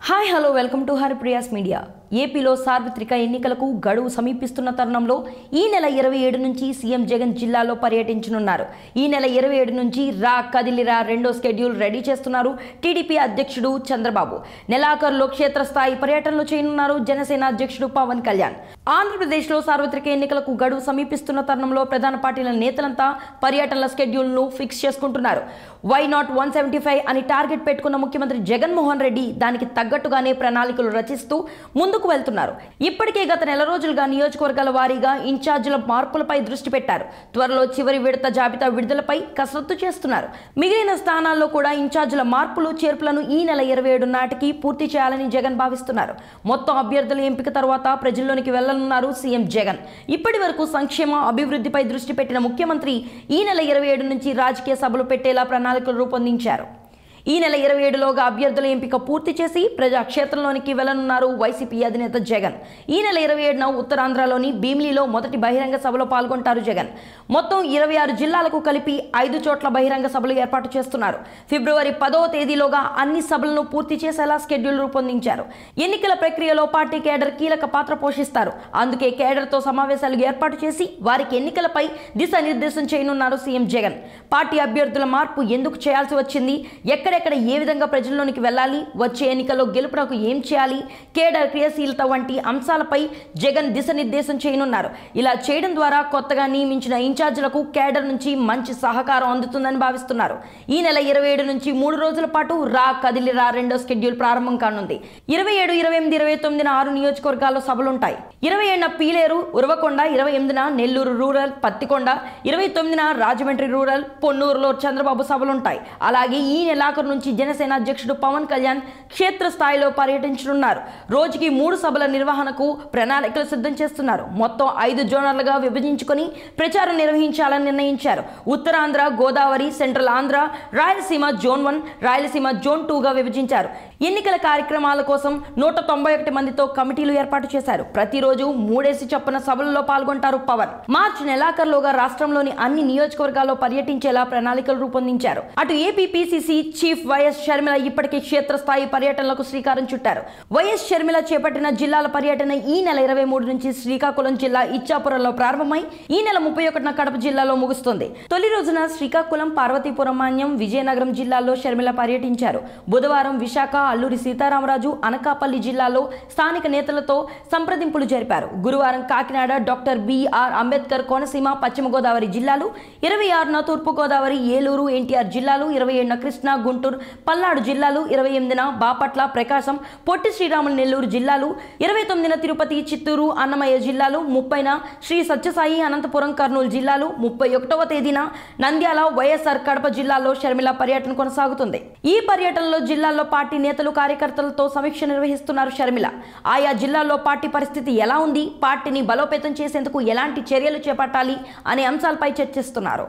Hi hello welcome to Haripriya's media. ఏపీలో సార్వత్రిక ఎన్నికలకు గడువు సమీపిస్తున్న తరుణంలో ఈ నెల 27 నుంచి సీఎం జగన్ జిల్లాలో పర్యటించనున్నారు. ఈ నెల 27 నుంచి రా కదిలిరా రెండో షెడ్యూల్ రెడీ చేస్తున్నారు టీడీపీ అధ్యక్షుడు చంద్రబాబు. నెలాఖరులో క్షేత్రస్థాయి పర్యటనలు చేయనున్నారు జనసేన అధ్యక్షుడు పవన్ కళ్యాణ్. ఆంధ్రప్రదేశ్లో సార్వత్రిక ఎన్నికలకు గడువు సమీపిస్తున్న తరుణంలో ప్రధాన పార్టీల నేతలంతా పర్యటనల షెడ్యూల్ను ఫిక్స్ చేసుకుంటున్నారు. వై నాట్ 175 అని టార్గెట్ పెట్టుకున్న ముఖ్యమంత్రి జగన్మోహన్ రెడ్డి దానికి తగ్గట్టుగానే ప్రణాళికలు రచిస్తూ ముందుకు వెళ్తున్నారు. ఇప్పటికే గత నెల రోజులుగా నియోజకవర్గాల వారీగా ఇన్ఛార్జీల మార్పులపై దృష్టి పెట్టారు. త్వరలో చివరి విడత జాబితా విడుదలపై కసరత్తు చేస్తున్నారు. మిగిలిన స్థానాల్లో కూడా ఇన్ఛార్జీల మార్పులు చేర్పులను ఈ నెల 27 నాటికి పూర్తి చేయాలని జగన్ భావిస్తున్నారు. మొత్తం అభ్యర్థుల ఎంపిక తర్వాత ప్రజల్లోనికి వెళ్లనున్నారు సీఎం జగన్. ఇప్పటి వరకు సంక్షేమ అభివృద్ధిపై దృష్టి పెట్టిన ముఖ్యమంత్రి ఈ నెల 27 నుంచి రాజకీయ సభలు పెట్టేలా ప్రణాళికలు రూపొందించారు. ఈ నెల 27లోగా అభ్యర్థుల ఎంపిక పూర్తి చేసి ప్రజాక్షేత్రంలోనికి వెళ్లనున్నారు వైసీపీ అధినేత జగన్. ఈ నెల 27న ఉత్తరాంధ్రలోని భీమిలిలో మొదటి బహిరంగ సభలో పాల్గొంటారు జగన్. మొత్తం 26 జిల్లాలకు కలిపి 5 చోట్ల బహిరంగ సభలు ఏర్పాటు చేస్తున్నారు. ఫిబ్రవరి 10వ తేదీలోగా అన్ని సభలను పూర్తి చేసేలా షెడ్యూల్ రూపొందించారు. ఎన్నికల ప్రక్రియలో పార్టీ కేడర్ కీలక పాత్ర పోషిస్తారు. అందుకే కేడర్తో సమావేశాలు ఏర్పాటు చేసి వారికి ఎన్నికలపై దిశానిర్దేశం చేయనున్నారు సీఎం జగన్. పార్టీ అభ్యర్థుల మార్పు ఎందుకు చేయాల్సి వచ్చింది, ఎక్కడెక్కడ ఏ విధంగా ప్రజల్లోనికి వెళ్ళాలి, వచ్చే ఎన్నికల్లో గెలుపునకు ఏం చేయాలి, కేడర్ క్రియాశీలత వంటి అంశాలపై జగన్ దిశానిర్దేశం చేయనున్నారు. ఇలా చేయడం ద్వారా కొత్తగా నియమించిన ఇన్ఛార్జీలకు కేడర్ నుంచి మంచి సహకారం అందుతుందని భావిస్తున్నారు. ఈ నెల 27 నుంచి 3 రోజుల పాటు రా కదిలిరా రెండో షెడ్యూల్ ప్రారంభం కానుంది. 27, 28, 29న 6 నియోజకవర్గాల్లో సభలుంటాయి. 27న పీలేరు, ఉరవకొండ, 28న నెల్లూరు రూరల్, పత్తికొండ, 29న రాజమండ్రి రూరల్, పొన్నూరులో చంద్రబాబు సభలుంటాయి. అలాగే ఈ నెలాఖరు నుంచి జనసేన అధ్యక్షుడు పవన్ కళ్యాణ్ క్షేత్రస్థాయిలో పర్యటించనున్నారు. రోజుకి 3 సభల నిర్వహణకు ప్రణాళికలు సిద్ధం చేస్తున్నారు. మొత్తం 5 జోనర్లుగా విభజించుకొని ప్రచారం నిర్వహించాలని నిర్ణయించారు. Uttarandhra, Godavari, central Andhra, Rayalaseema zone 1, Rayalaseema zone 2గా విభజించారు. ఎన్నికల కార్యక్రమాల కోసం 191 మందితో కమిటీలు ఏర్పాటు చేశారు. ప్రతిరోజు 3 చొప్పున సభలలో పాల్గొంటారు పవన్. మార్చి నెలాఖరులోగా రాష్ట్రంలోని అన్ని నియోజకవర్గాల్లో పర్యటించేలా ప్రణాళికలు రూపొందించారు. అటు AP PCC chief YS Sharmila ఇప్పటికే క్షేత్రస్థాయి పర్యటనలకు శ్రీకారం చుట్టారు. వైఎస్ షర్మిల చేపట్టిన జిల్లాల పర్యటన ఈ నెల 23 నుంచి శ్రీకాకుళం జిల్లా ఇచ్చాపురంలో ప్రారంభమై ఈ నెల 31న కడప జిల్లాలో ముగుస్తుంది. తొలి రోజున శ్రీకాకుళం, పార్వతీపురం, మాన్యం, విజయనగరం జిల్లాల్లో షర్మిల పర్యటించారు. బుధవారం విశాఖ, అల్లూరి సీతారామరాజు, అనకాపల్లి జిల్లాలో స్థానిక నేతలతో సంప్రదింపులు జరిపారు. గురువారం కాకినాడ, డాక్టర్ బిఆర్ అంబేద్కర్ కోనసీమ, పశ్చిమ గోదావరి జిల్లాలు, 26న తూర్పు గోదావరి, ఏలూరు, ఎన్టీఆర్ జిల్లాలు, 27న కృష్ణా, గుంటూరు, పల్నాడు జిల్లాలు, 28న బాపట్ల, ప్రకాశం, పొట్టి శ్రీరాములు నెల్లూరు జిల్లాలు, 29న తిరుపతి, చిత్తూరు, అన్నమయ్య జిల్లాలు, 30న శ్రీ సత్యసాయి అనంతపురం, కర్నూలు జిల్లాలు, 31వ తేదీన నంద్యాల, వైఎస్ఆర్ కడప జిల్లాల్లో షర్మిల పర్యటన కొనసాగుతుంది. ఈ పర్యటనలో జిల్లాల్లో పార్టీ నేతలు, కార్యకర్తలతో సమీక్ష నిర్వహిస్తున్నారు షర్మిల. ఆయా జిల్లాల్లో పార్టీ పరిస్థితి ఎలా ఉంది, పార్టీని బలోపేతం చేసేందుకు ఎలాంటి చర్యలు చేపట్టాలి అనే అంశాలపై చర్చిస్తున్నారు.